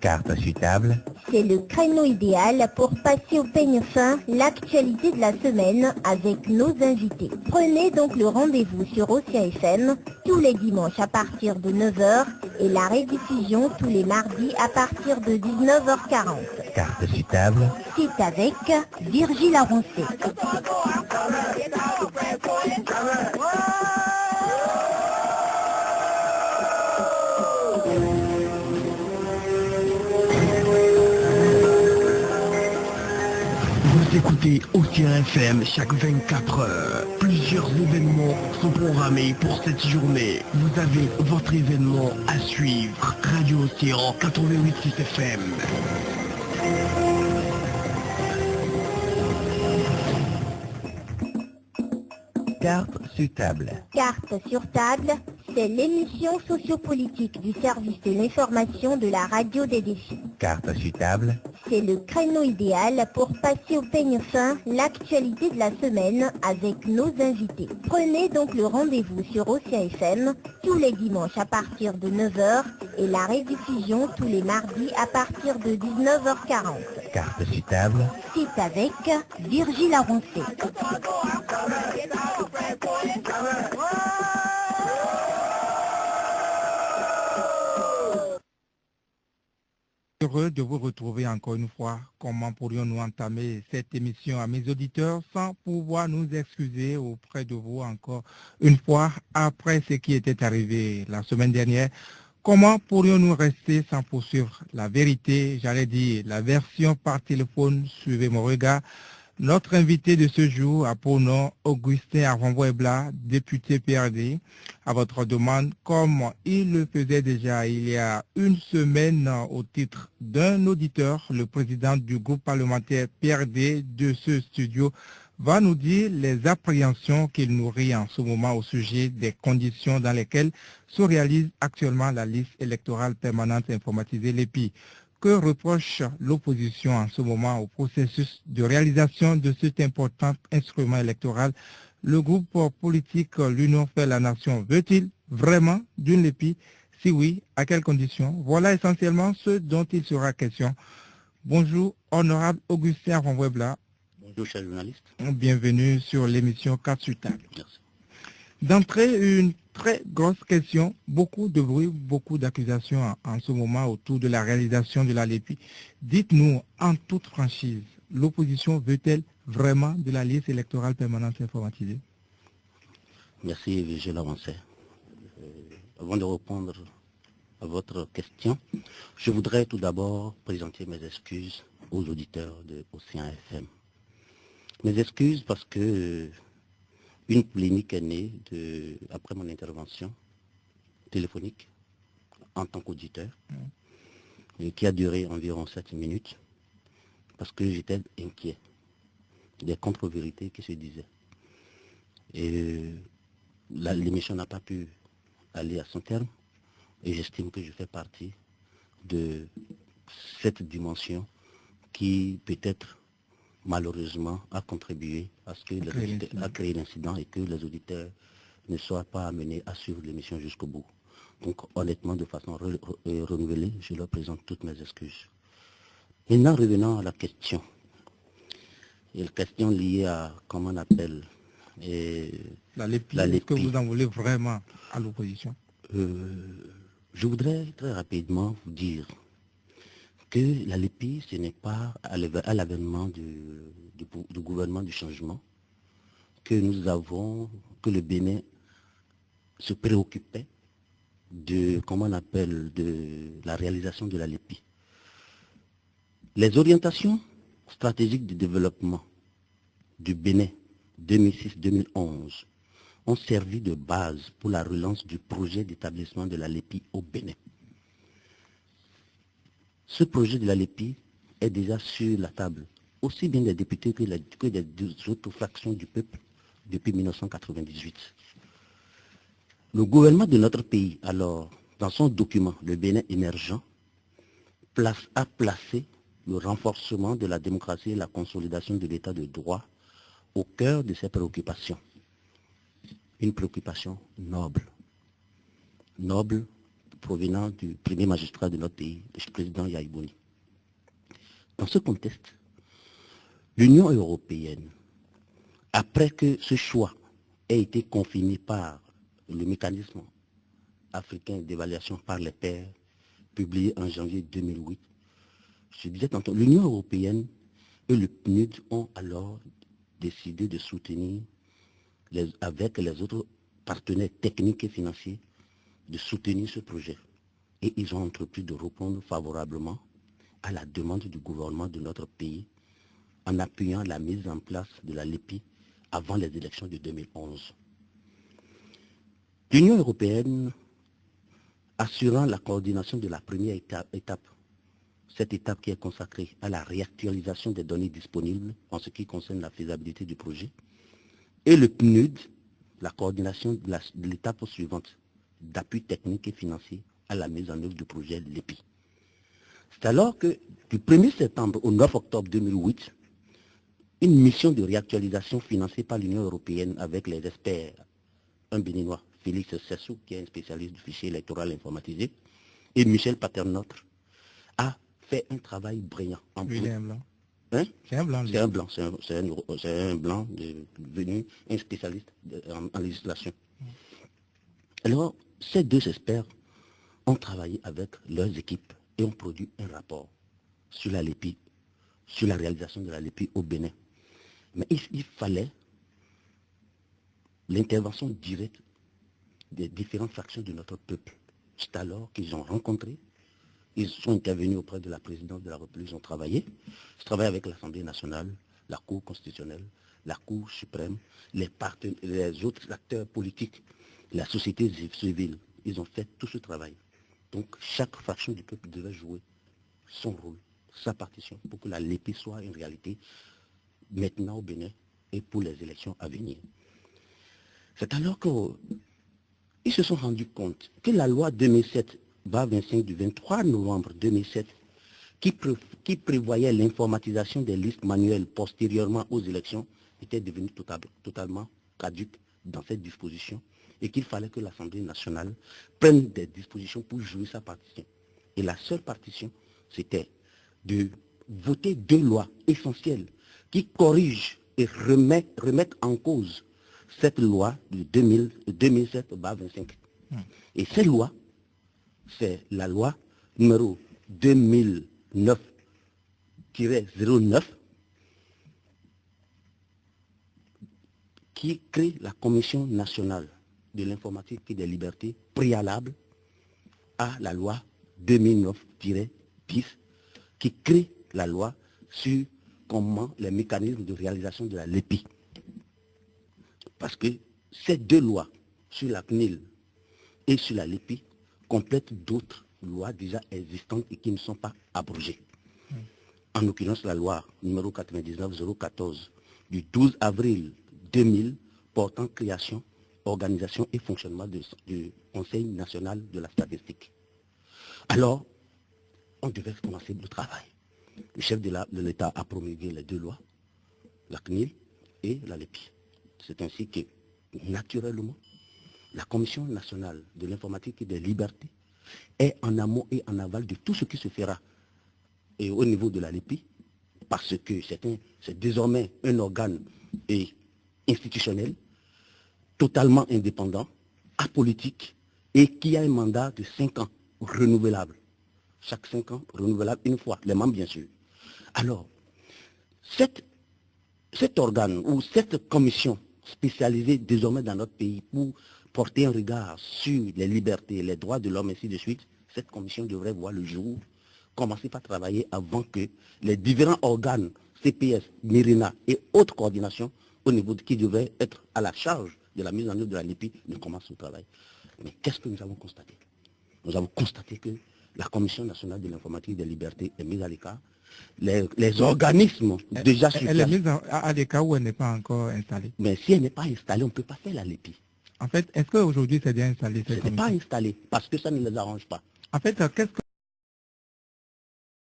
Carte sur table. C'est le créneau idéal pour passer au peigne fin l'actualité de la semaine avec nos invités. Prenez donc le rendez-vous sur Océan FM tous les dimanches à partir de 9 h et la rediffusion tous les mardis à partir de 19h40. Carte sur table. C'est avec Virgile Aroncé. Vous écoutez Océan FM chaque 24 heures. Plusieurs événements sont programmés pour cette journée. Vous avez votre événement à suivre. Radio Océan 88.6 FM. Carte sur table. Carte sur table, c'est l'émission sociopolitique du service de l'information de la radio des défis. Carte sur table. C'est le créneau idéal pour passer au peigne fin l'actualité de la semaine avec nos invités. Prenez donc le rendez-vous sur Océan FM tous les dimanches à partir de 9 h et la rediffusion tous les mardis à partir de 19h40. Carte sur table. C'est avec Virgile Aroncé. Heureux de vous retrouver encore une fois. Comment pourrions-nous entamer cette émission à mes auditeurs sans pouvoir nous excuser auprès de vous encore une fois après ce qui était arrivé la semaine dernière? Comment pourrions-nous rester sans poursuivre la vérité, j'allais dire la version par téléphone, suivez mon regard. Notre invité de ce jour a pour nom Augustin Aranvoebla, député PRD. À votre demande, comme il le faisait déjà il y a une semaine au titre d'un auditeur, le président du groupe parlementaire PRD de ce studio va nous dire les appréhensions qu'il nourrit en ce moment au sujet des conditions dans lesquelles se réalise actuellement la liste électorale permanente informatisée l'EPI. Que reproche l'opposition en ce moment au processus de réalisation de cet important instrument électoral? Le groupe politique L'Union fait la nation veut-il vraiment d'une LEPI? Si oui, à quelles conditions? Voilà essentiellement ce dont il sera question. Bonjour, honorable Augustin Aranvoebla. Bonjour, cher journaliste. Bienvenue sur l'émission 4 sur table. Merci. D'entrée, une très grosse question, beaucoup de bruit, beaucoup d'accusations en ce moment autour de la réalisation de la LEPI. Dites-nous en toute franchise, l'opposition veut-elle vraiment de la liste électorale permanente informatisée? Merci, Virgile Aroncé. Avant de répondre à votre question, je voudrais tout d'abord présenter mes excuses aux auditeurs de Océan FM. Mes excuses parce que une polémique est née après mon intervention téléphonique en tant qu'auditeur, qui a duré environ 7 minutes, parce que j'étais inquiet des contre-vérités qui se disaient. Et l'émission n'a pas pu aller à son terme, et j'estime que je fais partie de cette dimension qui peut-être malheureusement a contribué à ce que a créé l'incident et que les auditeurs ne soient pas amenés à suivre l'émission jusqu'au bout. Donc honnêtement, de façon renouvelée, je leur présente toutes mes excuses. Maintenant, revenons à la question. Et la question liée à, comment on appelle, la LEPI. Est-ce que vous en voulez vraiment à l'opposition? Je voudrais très rapidement vous dire que la LEPI, ce n'est pas à l'avènement du gouvernement du changement que nous avons, que le Bénin se préoccupait de, comment on appelle, de la réalisation de la LEPI. Les orientations stratégiques de développement du Bénin 2006-2011 ont servi de base pour la relance du projet d'établissement de la LEPI au Bénin. Ce projet de la LEPI est déjà sur la table, aussi bien des députés que des autres fractions du peuple depuis 1998. Le gouvernement de notre pays, alors, dans son document, le Bénin émergent, a placé le renforcement de la démocratie et la consolidation de l'état de droit au cœur de ses préoccupations. Une préoccupation noble. Noble provenant du premier magistrat de notre pays, le président Yahya Bouni. Dans ce contexte, l'Union européenne, après que ce choix ait été confirmé par le mécanisme africain d'évaluation par les pairs, publié en janvier 2008, je disais tantôt, l'Union européenne et le PNUD ont alors décidé de soutenir, avec les autres partenaires techniques et financiers, de soutenir ce projet. Et ils ont entrepris de répondre favorablement à la demande du gouvernement de notre pays en appuyant la mise en place de la LEPI avant les élections de 2011. L'Union européenne, assurant la coordination de la première étape, cette étape qui est consacrée à la réactualisation des données disponibles en ce qui concerne la faisabilité du projet, et le PNUD, la coordination de l'étape suivante, d'appui technique et financier à la mise en œuvre du projet LEPI. C'est alors que du 1er septembre au 9 octobre 2008, une mission de réactualisation financée par l'Union européenne avec les experts, un béninois, Félix Sessou, qui est un spécialiste du fichier électoral informatisé, et Michel Paternotre, a fait un travail brillant. Lui, un blanc. Hein? C'est un blanc. C'est un blanc, c'est un blanc devenu un spécialiste en législation. Alors, ces deux experts ont travaillé avec leurs équipes et ont produit un rapport sur la LEPI, sur la réalisation de la LEPI au Bénin. Mais il fallait l'intervention directe des différentes factions de notre peuple. C'est alors qu'ils ont rencontré, ils sont intervenus auprès de la présidence de la République, ils ont travaillé. Je travaille avec l'Assemblée nationale, la Cour constitutionnelle, la Cour suprême, les autres acteurs politiques, la société civile. Ils ont fait tout ce travail. Donc chaque faction du peuple devait jouer son rôle, sa partition, pour que la LEPI soit une réalité maintenant au Bénin et pour les élections à venir. C'est alors qu'ils se sont rendus compte que la loi 2007-25 du 23 novembre 2007, qui prévoyait l'informatisation des listes manuelles postérieurement aux élections, était devenue totalement caduque dans cette disposition et qu'il fallait que l'Assemblée nationale prenne des dispositions pour jouer sa partition. Et la seule partition, c'était de voter deux lois essentielles qui corrigent et remettent en cause cette loi de 2007-25. Et cette loi, c'est la loi numéro 2009-09 qui crée la Commission nationale de l'informatique et des libertés préalable à la loi 2009-10 qui crée la loi sur comment les mécanismes de réalisation de la LEPI. Parce que ces deux lois, sur la CNIL et sur la LEPI, complètent d'autres lois déjà existantes et qui ne sont pas abrogées. En l'occurrence, la loi numéro 99-014 du 12 avril 2000 portant création, organisation et fonctionnement du Conseil national de la statistique. Alors, on devait commencer le travail. Le chef de l'État a promulgué les deux lois, la CNIL et la LEPI. C'est ainsi que, naturellement, la Commission nationale de l'informatique et des libertés est en amont et en aval de tout ce qui se fera et au niveau de la LEPI, parce que c'est désormais un organe institutionnel, totalement indépendant, apolitique, et qui a un mandat de 5 ans, renouvelable. Chaque 5 ans, renouvelable une fois, les membres bien sûr. Alors, cet organe ou cette commission spécialisée désormais dans notre pays pour porter un regard sur les libertés, les droits de l'homme, ainsi de suite, cette commission devrait voir le jour, commencer par travailler avant que les différents organes, CPS, MIRINA et autres coordinations au niveau qui devaient être à la charge de la mise en œuvre de la LEPI ne commencent le travail. Mais qu'est-ce que nous avons constaté? Nous avons constaté que la Commission nationale de l'informatique et des libertés est mise à l'écart. Les organismes déjà sur place... Elle est mise à l'écart ou elle n'est pas encore installée? Mais si elle n'est pas installée, on ne peut pas faire la LEPI. En fait, est-ce qu'aujourd'hui c'est bien installé? Ce n'est pas installé parce que ça ne les arrange pas. En fait, qu'est-ce que